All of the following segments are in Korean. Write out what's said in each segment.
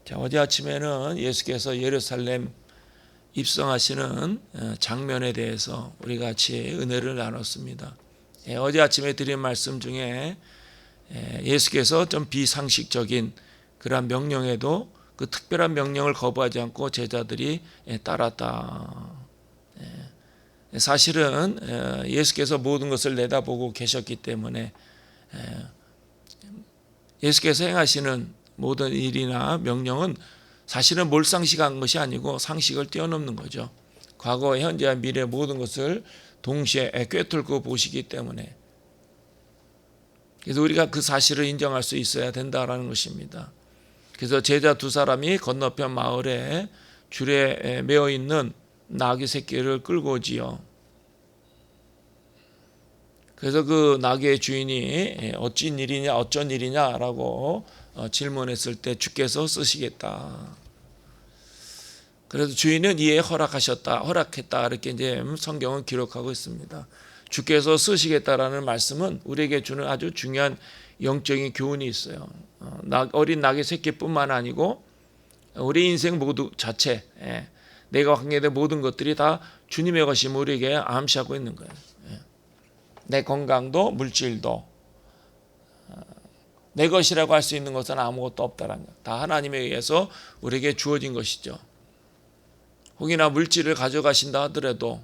자, 어제 아침에는 예수께서 예루살렘 입성하시는 장면에 대해서 우리 같이 은혜를 나눴습니다. 어제 아침에 드린 말씀 중에 예수께서 좀 비상식적인 그러한 명령에도 그 특별한 명령을 거부하지 않고 제자들이 따랐다. 사실은 예수께서 모든 것을 내다보고 계셨기 때문에 예수께서 행하시는 모든 일이나 명령은 사실은 몰상식한 것이 아니고 상식을 뛰어넘는 거죠. 과거, 현재와 미래 모든 것을 동시에 꿰뚫고 보시기 때문에, 그래서 우리가 그 사실을 인정할 수 있어야 된다라는 것입니다. 그래서 제자 두 사람이 건너편 마을에 줄에 매어 있는 나귀 새끼를 끌고 오지요. 그래서 그 나귀의 주인이 어쩐 일이냐라고 질문했을 때 주께서 쓰시겠다. 그래서 주인은 이에 허락했다 이렇게 이제 성경은 기록하고 있습니다. 주께서 쓰시겠다라는 말씀은 우리에게 주는 아주 중요한 영적인 교훈이 있어요. 어린 낙의 새끼뿐만 아니고 우리 인생 모두 자체, 내가 관계된 모든 것들이 다 주님의 것임을 우리에게 암시하고 있는 거예요. 내 건강도 물질도 내 것이라고 할 수 있는 것은 아무것도 없다라는 것. 다 하나님에 의해서 우리에게 주어진 것이죠. 혹이나 물질을 가져가신다 하더라도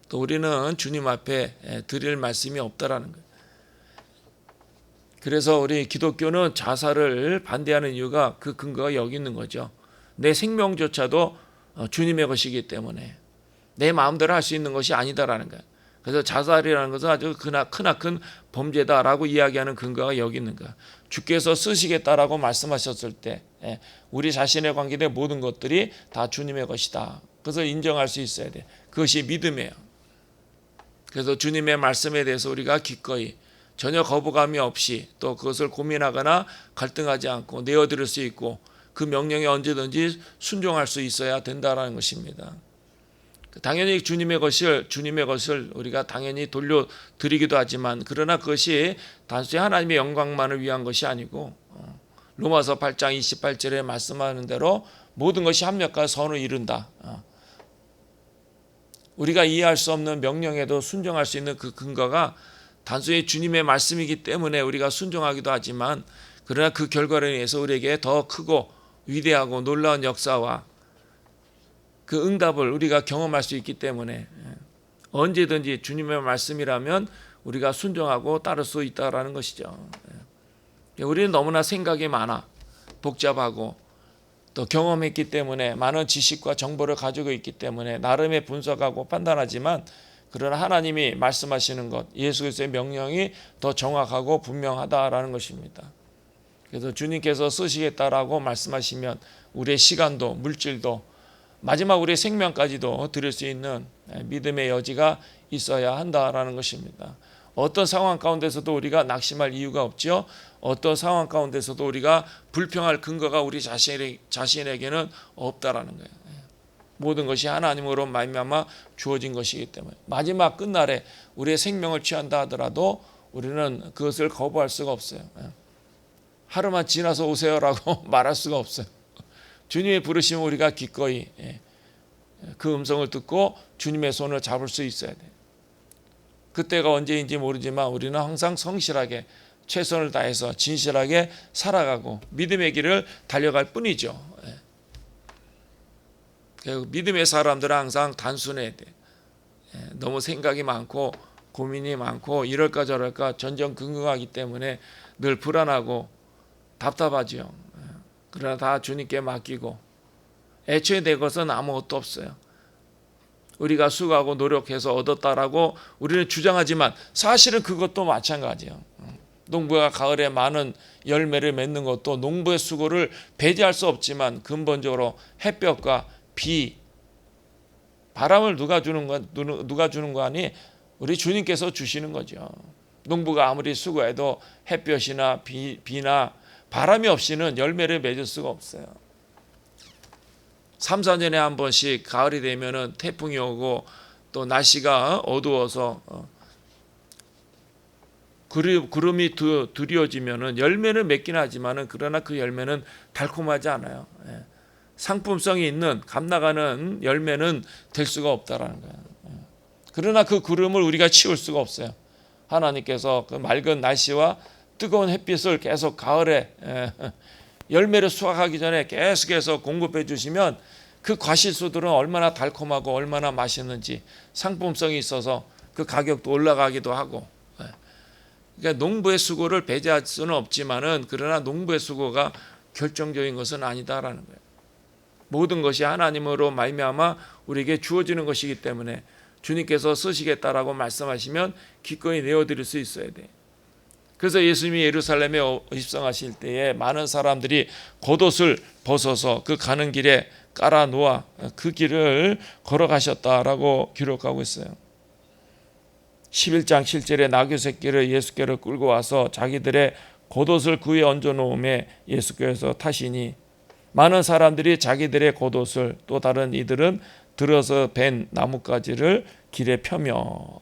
또 우리는 주님 앞에 드릴 말씀이 없다라는 거예요. 그래서 우리 기독교는 자살을 반대하는 이유가 그 근거가 여기 있는 거죠. 내 생명조차도 주님의 것이기 때문에 내 마음대로 할 수 있는 것이 아니다라는 거예요. 그래서 자살이라는 것은 아주 크나큰 범죄다라고 이야기하는 근거가 여기 있는 거야. 주께서 쓰시겠다라고 말씀하셨을 때 우리 자신에 관계된 모든 것들이 다 주님의 것이다. 그래서 인정할 수 있어야 돼. 그것이 믿음이에요. 그래서 주님의 말씀에 대해서 우리가 기꺼이 전혀 거부감이 없이 또 그것을 고민하거나 갈등하지 않고 내어드릴 수 있고 그 명령에 언제든지 순종할 수 있어야 된다라는 것입니다. 당연히 주님의 것을 우리가 당연히 돌려드리기도 하지만 그러나 그것이 단순히 하나님의 영광만을 위한 것이 아니고 로마서 8장 28절에 말씀하는 대로 모든 것이 합력과 선을 이룬다. 우리가 이해할 수 없는 명령에도 순종할 수 있는 그 근거가 단순히 주님의 말씀이기 때문에 우리가 순종하기도 하지만 그러나 그 결과로 인해서 우리에게 더 크고 위대하고 놀라운 역사와 그 응답을 우리가 경험할 수 있기 때문에 언제든지 주님의 말씀이라면 우리가 순종하고 따를 수 있다라는 것이죠. 우리는 너무나 생각이 많아 복잡하고 또 경험했기 때문에 많은 지식과 정보를 가지고 있기 때문에 나름의 분석하고 판단하지만 그러나 하나님이 말씀하시는 것, 예수 그리스도의 명령이 더 정확하고 분명하다라는 것입니다. 그래서 주님께서 쓰시겠다라고 말씀하시면 우리의 시간도 물질도 마지막 우리의 생명까지도 드릴 수 있는 믿음의 여지가 있어야 한다라는 것입니다. 어떤 상황 가운데서도 우리가 낙심할 이유가 없죠. 어떤 상황 가운데서도 우리가 불평할 근거가 우리 자신에게는 없다라는 거예요. 모든 것이 하나님으로 말미암아 주어진 것이기 때문에 마지막 끝날에 우리의 생명을 취한다 하더라도 우리는 그것을 거부할 수가 없어요. 하루만 지나서 오세요라고 말할 수가 없어요. 주님의 부르심을 우리가 기꺼이 그 음성을 듣고 주님의 손을 잡을 수 있어야 돼요. 그때가 언제인지 모르지만 우리는 항상 성실하게 최선을 다해서 진실하게 살아가고 믿음의 길을 달려갈 뿐이죠. 믿음의 사람들은 항상 단순해야 돼. 너무 생각이 많고 고민이 많고 이럴까 저럴까 전전긍긍하기 때문에 늘 불안하고 답답하죠. 그러나 다 주님께 맡기고 애초에 내 것은 아무것도 없어요. 우리가 수고하고 노력해서 얻었다라고 우리는 주장하지만 사실은 그것도 마찬가지예요. 농부가 가을에 많은 열매를 맺는 것도 농부의 수고를 배제할 수 없지만 근본적으로 햇볕과 비, 바람을 누가 주는 거 아니? 우리 주님께서 주시는 거죠. 농부가 아무리 수고해도 햇볕이나 비나 바람이 없이는 열매를 맺을 수가 없어요. 3, 4년에 한 번씩 가을이 되면은 태풍이 오고 또 날씨가 어두워서 구름이 두려워지면은 열매는 맺긴 하지만은 그러나 그 열매는 달콤하지 않아요. 상품성이 있는 감 나가는 열매는 될 수가 없다라는 거예요. 그러나 그 구름을 우리가 치울 수가 없어요. 하나님께서 그 맑은 날씨와 뜨거운 햇빛을 계속 가을에 열매를 수확하기 전에 계속해서 공급해 주시면 그 과실수들은 얼마나 달콤하고 얼마나 맛있는지 상품성이 있어서 그 가격도 올라가기도 하고. 그러니까 농부의 수고를 배제할 수는 없지만은 그러나 농부의 수고가 결정적인 것은 아니다라는 거예요. 모든 것이 하나님으로 말미암아 우리에게 주어지는 것이기 때문에 주님께서 쓰시겠다라고 말씀하시면 기꺼이 내어드릴 수 있어야 돼. 그래서 예수님이 예루살렘에 입성하실 때에 많은 사람들이 겉옷을 벗어서 그 가는 길에 깔아 놓아 그 길을 걸어가셨다라고 기록하고 있어요. 11장 7절에 나귀 새끼를 예수께로 끌고 와서 자기들의 겉옷을 그 위에 얹어 놓음에 예수께서 타시니 많은 사람들이 자기들의 겉옷을 또 다른 이들은 들어서 벤 나뭇가지를 길에 펴며.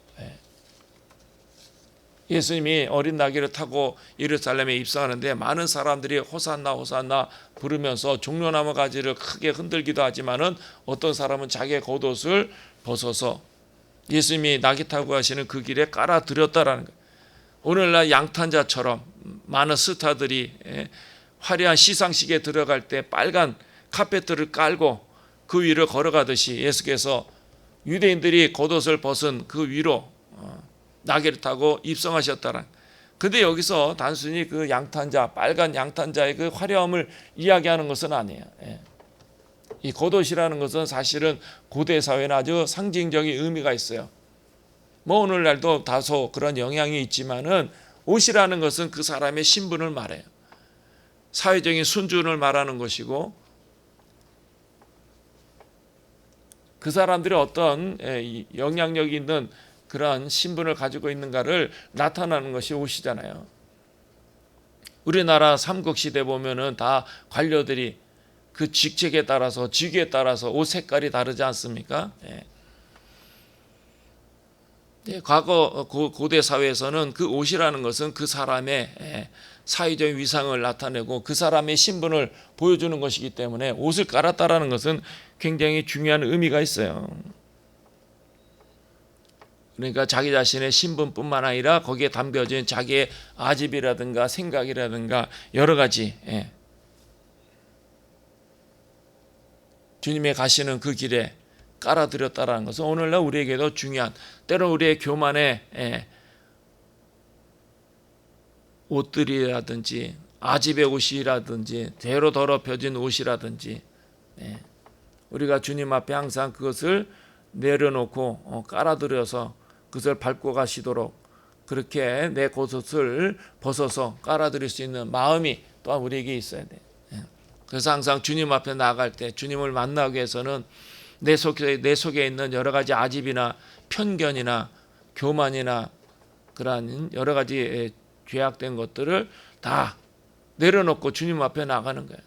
예수님이 어린 나귀를 타고 예루살렘에 입성하는데 많은 사람들이 호산나 호산나 부르면서 종려나무 가지를 크게 흔들기도 하지만은 어떤 사람은 자기의 겉옷을 벗어서 예수님이 나귀 타고 가시는 그 길에 깔아드렸다라는 거예요. 오늘날 양탄자처럼 많은 스타들이 화려한 시상식에 들어갈 때 빨간 카페트를 깔고 그 위를 걸어가듯이 예수께서 유대인들이 겉옷을 벗은 그 위로 나귀를 타고 입성하셨다라. 근데 여기서 단순히 그 양탄자, 빨간 양탄자의 그 화려함을 이야기하는 것은 아니에요. 이 겉옷이라는 것은 사실은 고대 사회는 아주 상징적인 의미가 있어요. 뭐 오늘날도 다소 그런 영향이 있지만은 옷이라는 것은 그 사람의 신분을 말해요. 사회적인 순준을 말하는 것이고 그 사람들이 어떤 영향력이 있는 그러한 신분을 가지고 있는가를 나타나는 것이 옷이잖아요. 우리나라 삼국시대 보면은 다 관료들이 그 직책에 따라서 직위에 따라서 옷 색깔이 다르지 않습니까? 과거 고대 사회에서는 그 옷이라는 것은 그 사람의 사회적인 위상을 나타내고 그 사람의 신분을 보여주는 것이기 때문에 옷을 깔았다라는 것은 굉장히 중요한 의미가 있어요. 그러니까 자기 자신의 신분뿐만 아니라 거기에 담겨진 자기의 아집이라든가 생각이라든가 여러 가지 주님의 가시는 그 길에 깔아드렸다라는 것은 오늘날 우리에게도 중요한, 때로 우리의 교만의 옷들이라든지 아집의 옷이라든지 죄로 더럽혀진 옷이라든지 우리가 주님 앞에 항상 그것을 내려놓고 깔아드려서 그것을 밟고 가시도록 그렇게 내 겉옷을 벗어서 깔아드릴 수 있는 마음이 또한 우리에게 있어야 돼. 그래서 항상 주님 앞에 나아갈 때 주님을 만나기 위해서는 내 속에 있는 여러 가지 아집이나 편견이나 교만이나 그러한 여러 가지 죄악된 것들을 다 내려놓고 주님 앞에 나가는 거예요.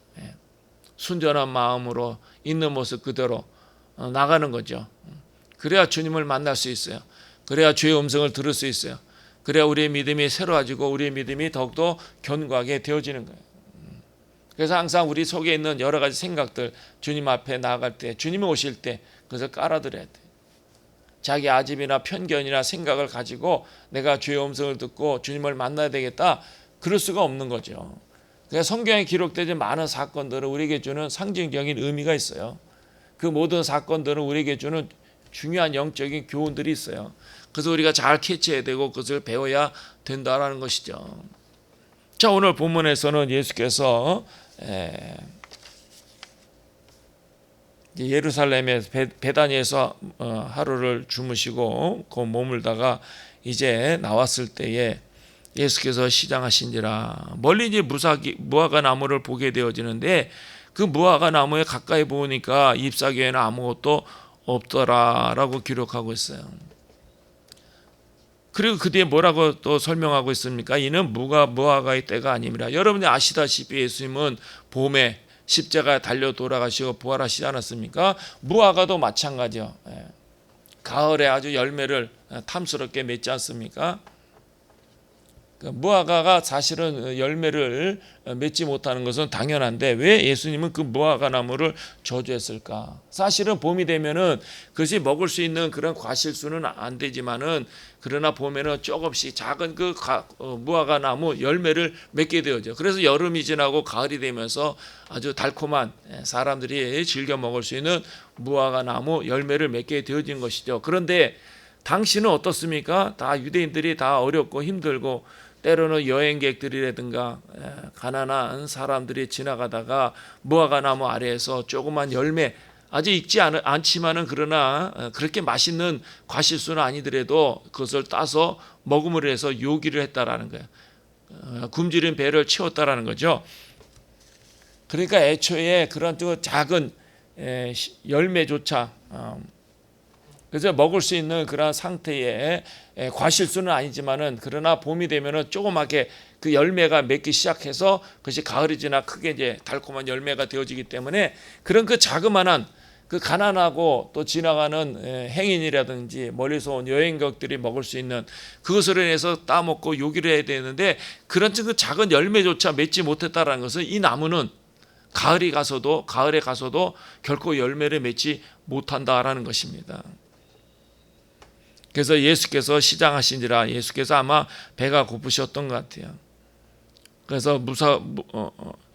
순전한 마음으로 있는 모습 그대로 나가는 거죠. 그래야 주님을 만날 수 있어요. 그래야 주의 음성을 들을 수 있어요. 그래야 우리의 믿음이 새로워지고 우리의 믿음이 더욱더 견고하게 되어지는 거예요. 그래서 항상 우리 속에 있는 여러 가지 생각들 주님 앞에 나아갈 때 주님이 오실 때 그것을 깔아드려야 돼. 자기 아집이나 편견이나 생각을 가지고 내가 주의 음성을 듣고 주님을 만나야 되겠다 그럴 수가 없는 거죠. 그러니까 성경에 기록되지 많은 사건들은 우리에게 주는 상징적인 의미가 있어요. 그 모든 사건들은 우리에게 주는 중요한 영적인 교훈들이 있어요. 그래서 우리가 잘 캐치해야 되고 그것을 배워야 된다라는 것이죠. 자, 오늘 본문에서는 예수께서 예루살렘의 베다니에서 하루를 주무시고 그 머물다가 이제 나왔을 때에 예수께서 시장하신지라 멀리 이제 무화과 나무를 보게 되어지는데 그 무화과 나무에 가까이 보니까 잎사귀에는 아무것도 없더라라고 기록하고 있어요. 그리고 그 뒤에 뭐라고 또 설명하고 있습니까? 이는 무화과의 때가 아닙니다. 여러분이 아시다시피 예수님은 봄에 십자가에 달려 돌아가시고 부활하시지 않았습니까? 무화과도 마찬가지요. 가을에 아주 열매를 탐스럽게 맺지 않습니까? 무화과가 사실은 열매를 맺지 못하는 것은 당연한데 왜 예수님은 그 무화과 나무를 저주했을까? 사실은 봄이 되면은 그것이 먹을 수 있는 그런 과실수는 안 되지만은 그러나 봄에는 조금씩 작은 그 무화과 나무 열매를 맺게 되어죠. 그래서 여름이 지나고 가을이 되면서 아주 달콤한 사람들이 즐겨 먹을 수 있는 무화과 나무 열매를 맺게 되어진 것이죠. 그런데 당시는 어떻습니까? 다 유대인들이 다 어렵고 힘들고 때로는 여행객들이라든가 가난한 사람들이 지나가다가 무화과 나무 아래에서 조그만 열매 아직 익지 않지만은 그러나 그렇게 맛있는 과실수는 아니더라도 그것을 따서 먹음으로 해서 요기를 했다라는 거예요. 굶주린 배를 채웠다라는 거죠. 그러니까 애초에 그런 작은 열매조차 그래서 먹을 수 있는 그런 상태의 과실수는 아니지만은 그러나 봄이 되면은 조그맣게 그 열매가 맺기 시작해서 그것이 가을이 지나 크게 이제 달콤한 열매가 되어지기 때문에 그런 그 자그마한 그 가난하고 또 지나가는 행인이라든지 멀리서 온 여행객들이 먹을 수 있는 그것으로 인해서 따먹고 요기를 해야 되는데 그런 그 작은 열매조차 맺지 못했다라는 것은 이 나무는 가을에 가서도 결코 열매를 맺지 못한다라는 것입니다. 그래서 예수께서 시장하신지라 예수께서 아마 배가 고프셨던 것 같아요. 그래서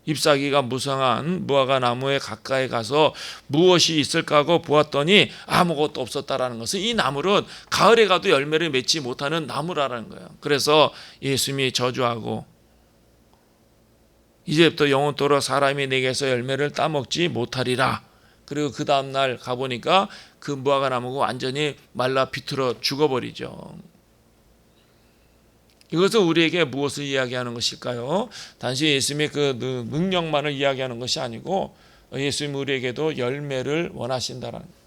잎사귀가 무성한 무화과 나무에 가까이 가서 무엇이 있을까 하고 보았더니 아무것도 없었다라는 것은 이 나무는 가을에 가도 열매를 맺지 못하는 나무라는 거예요. 그래서 예수님이 저주하고 이제부터 영원토록 사람이 내게서 열매를 따먹지 못하리라. 그리고 그 다음날 가보니까 그 무화과 나무가 완전히 말라 비틀어 죽어버리죠. 이것은 우리에게 무엇을 이야기하는 것일까요? 단지 예수님의 그 능력만을 이야기하는 것이 아니고 예수님 우리에게도 열매를 원하신다라는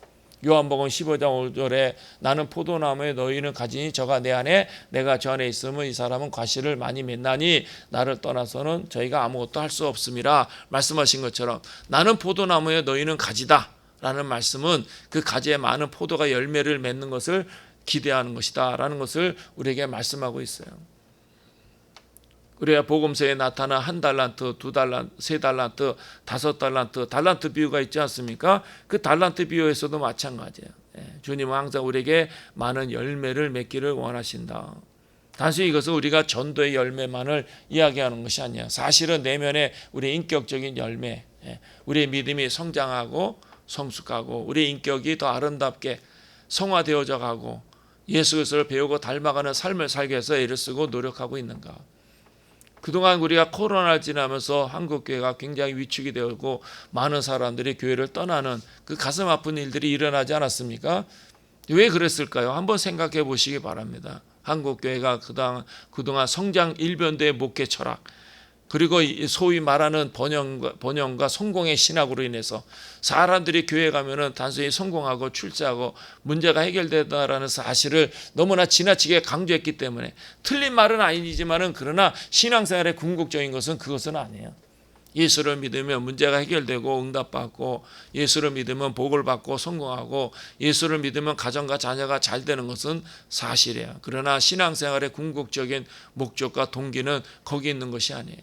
요한복음 15장 5절에 나는 포도나무에 너희는 가지니 저가 내 안에 내가 저 안에 있으면 이 사람은 과실을 많이 맺나니 나를 떠나서는 저희가 아무것도 할 수 없음이라 말씀하신 것처럼 나는 포도나무에 너희는 가지다 라는 말씀은 그 가지에 많은 포도가 열매를 맺는 것을 기대하는 것이다 라는 것을 우리에게 말씀하고 있어요. 우리가 복음서에 나타난 1달란트, 2달란트, 3달란트, 5달란트, 달란트 비유가 있지 않습니까? 그 달란트 비유에서도 마찬가지예요. 주님은 항상 우리에게 많은 열매를 맺기를 원하신다. 단순히 이것은 우리가 전도의 열매만을 이야기하는 것이 아니야. 사실은 내면에 우리의 인격적인 열매, 우리의 믿음이 성장하고 성숙하고 우리의 인격이 더 아름답게 성화되어져 가고 예수 그리스도를 배우고 닮아가는 삶을 살기 위해서 애를 쓰고 노력하고 있는가. 그동안 우리가 코로나를 지나면서 한국교회가 굉장히 위축이 되고 많은 사람들이 교회를 떠나는 그 가슴 아픈 일들이 일어나지 않았습니까? 왜 그랬을까요? 한번 생각해 보시기 바랍니다. 한국교회가 그동안 성장 일변도의 목회 철학 그리고 소위 말하는 번영과 성공의 신학으로 인해서 사람들이 교회 가면은 단순히 성공하고 출세하고 문제가 해결되다라는 사실을 너무나 지나치게 강조했기 때문에 틀린 말은 아니지만은 그러나 신앙생활의 궁극적인 것은 그것은 아니에요. 예수를 믿으면 문제가 해결되고 응답받고 예수를 믿으면 복을 받고 성공하고 예수를 믿으면 가정과 자녀가 잘 되는 것은 사실이에요. 그러나 신앙생활의 궁극적인 목적과 동기는 거기 있는 것이 아니에요.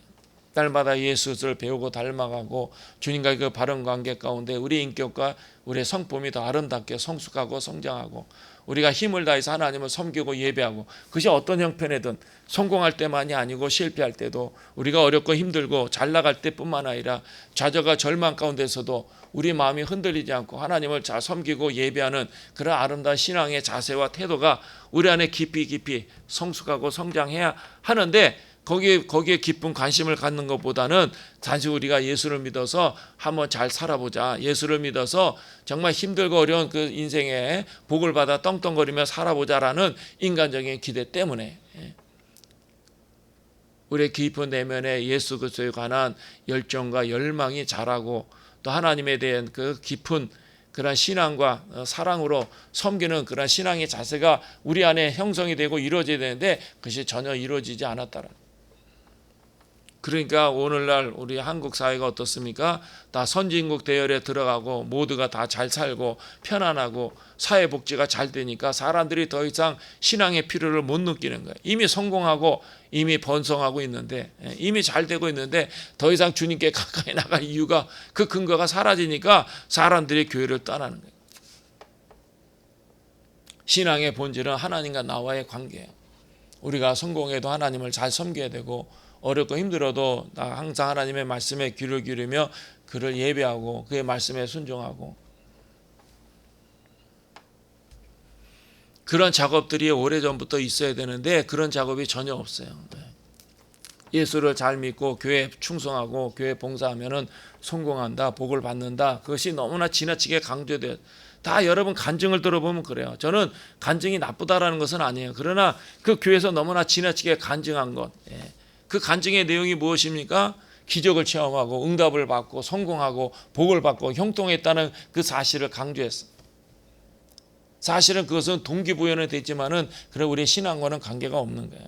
날마다 예수를 배우고 닮아가고 주님과의 그 바른 관계 가운데 우리 인격과 우리의 성품이 더 아름답게 성숙하고 성장하고 우리가 힘을 다해서 하나님을 섬기고 예배하고 그것이 어떤 형편이든 성공할 때만이 아니고 실패할 때도 우리가 어렵고 힘들고 잘 나갈 때뿐만 아니라 좌절과 절망 가운데서도 우리 마음이 흔들리지 않고 하나님을 잘 섬기고 예배하는 그런 아름다운 신앙의 자세와 태도가 우리 안에 깊이 성숙하고 성장해야 하는데 거기에 깊은 관심을 갖는 것보다는 단지 우리가 예수를 믿어서 한번 잘 살아보자. 예수를 믿어서 정말 힘들고 어려운 그 인생에 복을 받아 떵떵거리며 살아보자라는 인간적인 기대 때문에 우리의 깊은 내면에 예수 그리스도에 관한 열정과 열망이 자라고 또 하나님에 대한 그 깊은 그런 신앙과 사랑으로 섬기는 그런 신앙의 자세가 우리 안에 형성이 되고 이루어져야 되는데 그것이 전혀 이루어지지 않았다라는. 그러니까 오늘날 우리 한국 사회가 어떻습니까? 다 선진국 대열에 들어가고 모두가 다 잘 살고 편안하고 사회복지가 잘 되니까 사람들이 더 이상 신앙의 필요를 못 느끼는 거예요. 이미 성공하고 이미 번성하고 있는데, 이미 잘 되고 있는데 더 이상 주님께 가까이 나갈 이유가, 그 근거가 사라지니까 사람들이 교회를 떠나는 거예요. 신앙의 본질은 하나님과 나와의 관계예요. 우리가 성공해도 하나님을 잘 섬겨야 되고, 어렵고 힘들어도 나 항상 하나님의 말씀에 귀를 기울이며 그를 예배하고 그의 말씀에 순종하고, 그런 작업들이 오래전부터 있어야 되는데 그런 작업이 전혀 없어요. 예수를 잘 믿고 교회에 충성하고 교회 봉사하면은 성공한다, 복을 받는다, 그것이 너무나 지나치게 강조돼요. 다 여러분 간증을 들어보면 그래요. 저는 간증이 나쁘다라는 것은 아니에요. 그러나 그 교회에서 너무나 지나치게 간증한 것, 그 간증의 내용이 무엇입니까? 기적을 체험하고 응답을 받고 성공하고 복을 받고 형통했다는 그 사실을 강조했어. 사실은 그것은 동기부여는 됐지만은 그래 우리의 신앙과는 관계가 없는 거예요.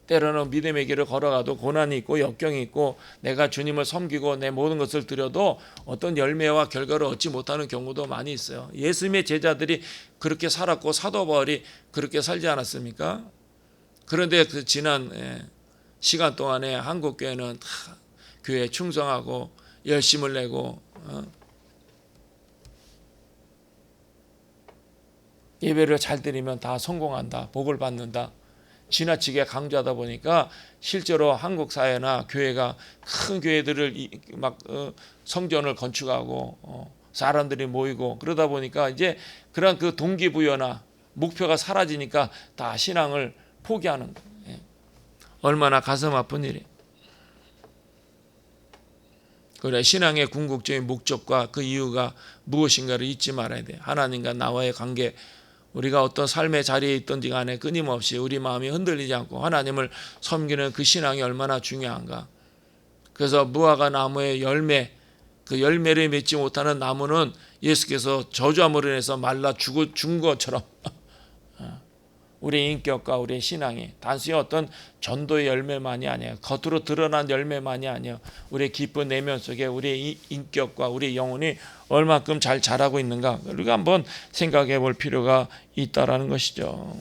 때로는 믿음의 길을 걸어가도 고난이 있고 역경이 있고 내가 주님을 섬기고 내 모든 것을 드려도 어떤 열매와 결과를 얻지 못하는 경우도 많이 있어요. 예수님의 제자들이 그렇게 살았고 사도 바울이 그렇게 살지 않았습니까? 그런데 그 지난 시간 동안에 한국 교회는 다 교회에 충성하고 열심을 내고 예배를 잘 드리면 다 성공한다, 복을 받는다, 지나치게 강조하다 보니까 실제로 한국 사회나 교회가 큰 교회들을 막 성전을 건축하고 사람들이 모이고 그러다 보니까 이제 그런 그 동기부여나 목표가 사라지니까 다 신앙을 포기하는 거예요. 얼마나 가슴 아픈 일이에요. 그래, 신앙의 궁극적인 목적과 그 이유가 무엇인가를 잊지 말아야 돼요. 하나님과 나와의 관계, 우리가 어떤 삶의 자리에 있든지 간에 끊임없이 우리 마음이 흔들리지 않고 하나님을 섬기는 그 신앙이 얼마나 중요한가. 그래서 무화과 나무의 열매, 그 열매를 맺지 못하는 나무는 예수께서 저주함으로 인해서 말라 죽은 것처럼 우리의 인격과 우리의 신앙이 단순히 어떤 전도의 열매만이 아니에요. 겉으로 드러난 열매만이 아니에요. 우리의 깊은 내면 속에 우리의 인격과 우리의 영혼이 얼마큼 잘 자라고 있는가, 우리가 한번 생각해 볼 필요가 있다라는 것이죠.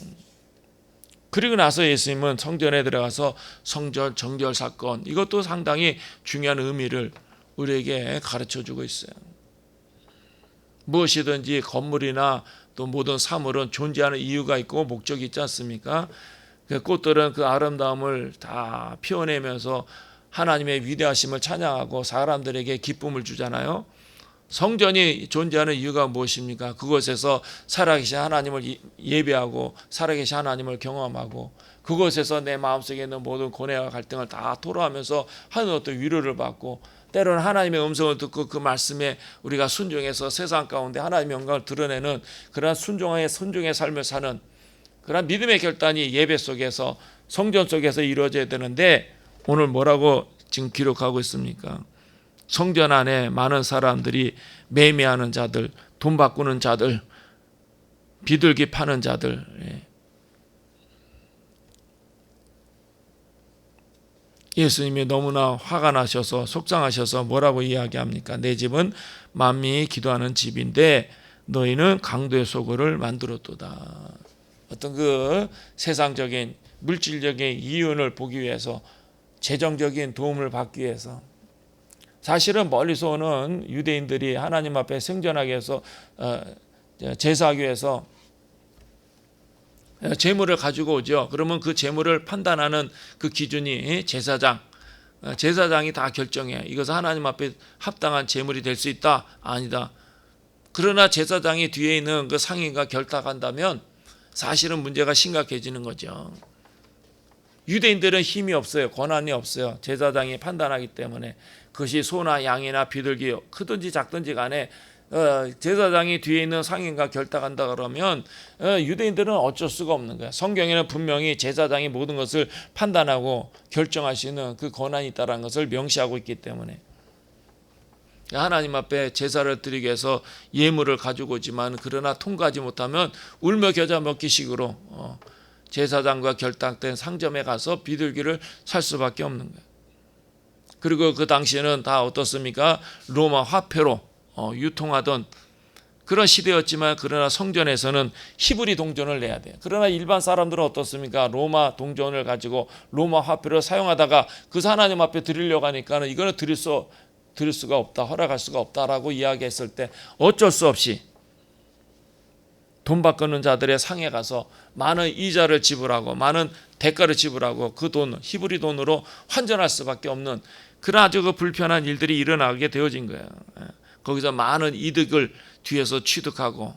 그리고 나서 예수님은 성전에 들어가서 성전 정결 사건, 이것도 상당히 중요한 의미를 우리에게 가르쳐주고 있어요. 무엇이든지 건물이나 또 모든 사물은 존재하는 이유가 있고 목적이 있지 않습니까? 그 꽃들은 그 아름다움을 다 피워내면서 하나님의 위대하심을 찬양하고 사람들에게 기쁨을 주잖아요. 성전이 존재하는 이유가 무엇입니까? 그곳에서 살아계신 하나님을 예배하고 살아계신 하나님을 경험하고 그곳에서 내 마음속에 있는 모든 고뇌와 갈등을 다 토로하면서 하늘로부터 위로를 받고, 때로는 하나님의 음성을 듣고 그 말씀에 우리가 순종해서 세상 가운데 하나님의 영광을 드러내는 그러한 순종의 삶을 사는 그러한 믿음의 결단이 예배 속에서 성전 속에서 이루어져야 되는데, 오늘 뭐라고 지금 기록하고 있습니까? 성전 안에 많은 사람들이 매매하는 자들, 돈 바꾸는 자들, 비둘기 파는 자들, 예수님이 너무나 화가 나셔서 속상하셔서 뭐라고 이야기합니까? 내 집은 만민이 기도하는 집인데 너희는 강도의 소굴을 만들었도다. 어떤 그 세상적인 물질적인 이윤을 보기 위해서, 재정적인 도움을 받기 위해서, 사실은 멀리서 오는 유대인들이 하나님 앞에 생전하기 위해서 제사하기 위해서 재물을 가지고 오죠. 그러면 그 재물을 판단하는 그 기준이 제사장이 다 결정해요. 이것은 하나님 앞에 합당한 재물이 될 수 있다, 아니다. 그러나 제사장이 뒤에 있는 그 상인과 결탁한다면 사실은 문제가 심각해지는 거죠. 유대인들은 힘이 없어요. 권한이 없어요. 제사장이 판단하기 때문에. 그것이 소나 양이나 비둘기 크든지 작든지 간에 제사장이 뒤에 있는 상인과 결탁한다 그러면 유대인들은 어쩔 수가 없는 거야. 성경에는 분명히 제사장이 모든 것을 판단하고 결정할 수 있는 그 권한이 있다는 것을 명시하고 있기 때문에 하나님 앞에 제사를 드리기 위해서 예물을 가지고 오지만 그러나 통과하지 못하면 울며 겨자 먹기식으로 제사장과 결탁된 상점에 가서 비둘기를 살 수밖에 없는 거예요. 그리고 그 당시에는 다 어떻습니까? 로마 화폐로 유통하던 그런 시대였지만, 그러나 성전에서는 히브리 동전을 내야 돼요. 그러나 일반 사람들은 어떻습니까? 로마 동전을 가지고 로마 화폐를 사용하다가 그 하나님 앞에 드리려고 하니까는 이거는 드릴 수가 없다, 허락할 수가 없다라고 이야기했을 때 어쩔 수 없이 돈 바꾸는 자들의 상에 가서 많은 이자를 지불하고 많은 대가를 지불하고 그 돈, 히브리 돈으로 환전할 수밖에 없는 그런 아주 그 불편한 일들이 일어나게 되어진 거예요. 거기서 많은 이득을 뒤에서 취득하고,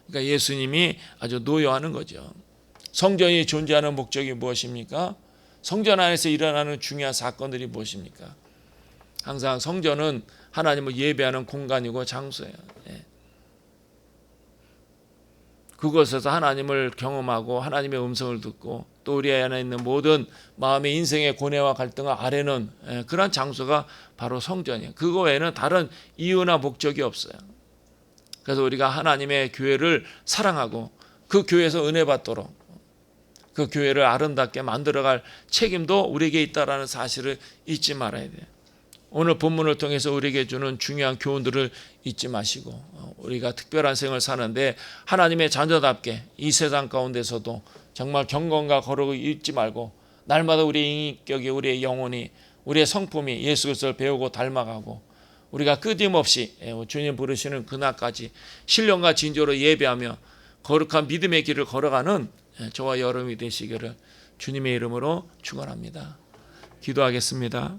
그러니까 예수님이 아주 노여하는 거죠. 성전이 존재하는 목적이 무엇입니까? 성전 안에서 일어나는 중요한 사건들이 무엇입니까? 항상 성전은 하나님을 예배하는 공간이고 장소예요. 그곳에서 하나님을 경험하고 하나님의 음성을 듣고 또 우리 안에 있는 모든 마음의 인생의 고뇌와 갈등을 아뢰는 그런 장소가 바로 성전이에요. 그거 외에는 다른 이유나 목적이 없어요. 그래서 우리가 하나님의 교회를 사랑하고 그 교회에서 은혜 받도록 그 교회를 아름답게 만들어갈 책임도 우리에게 있다는 사실을 잊지 말아야 돼요. 오늘 본문을 통해서 우리에게 주는 중요한 교훈들을 잊지 마시고 우리가 특별한 생을 사는데 하나님의 자녀답게 이 세상 가운데서도 정말 경건과 거룩을 잊지 말고 날마다 우리의 인격이, 우리의 영혼이, 우리의 성품이 예수 그리스도를 배우고 닮아가고 우리가 끊임없이 주님 부르시는 그날까지 신령과 진조로 예배하며 거룩한 믿음의 길을 걸어가는 저와 여러분이 되시기를 주님의 이름으로 축원합니다. 기도하겠습니다.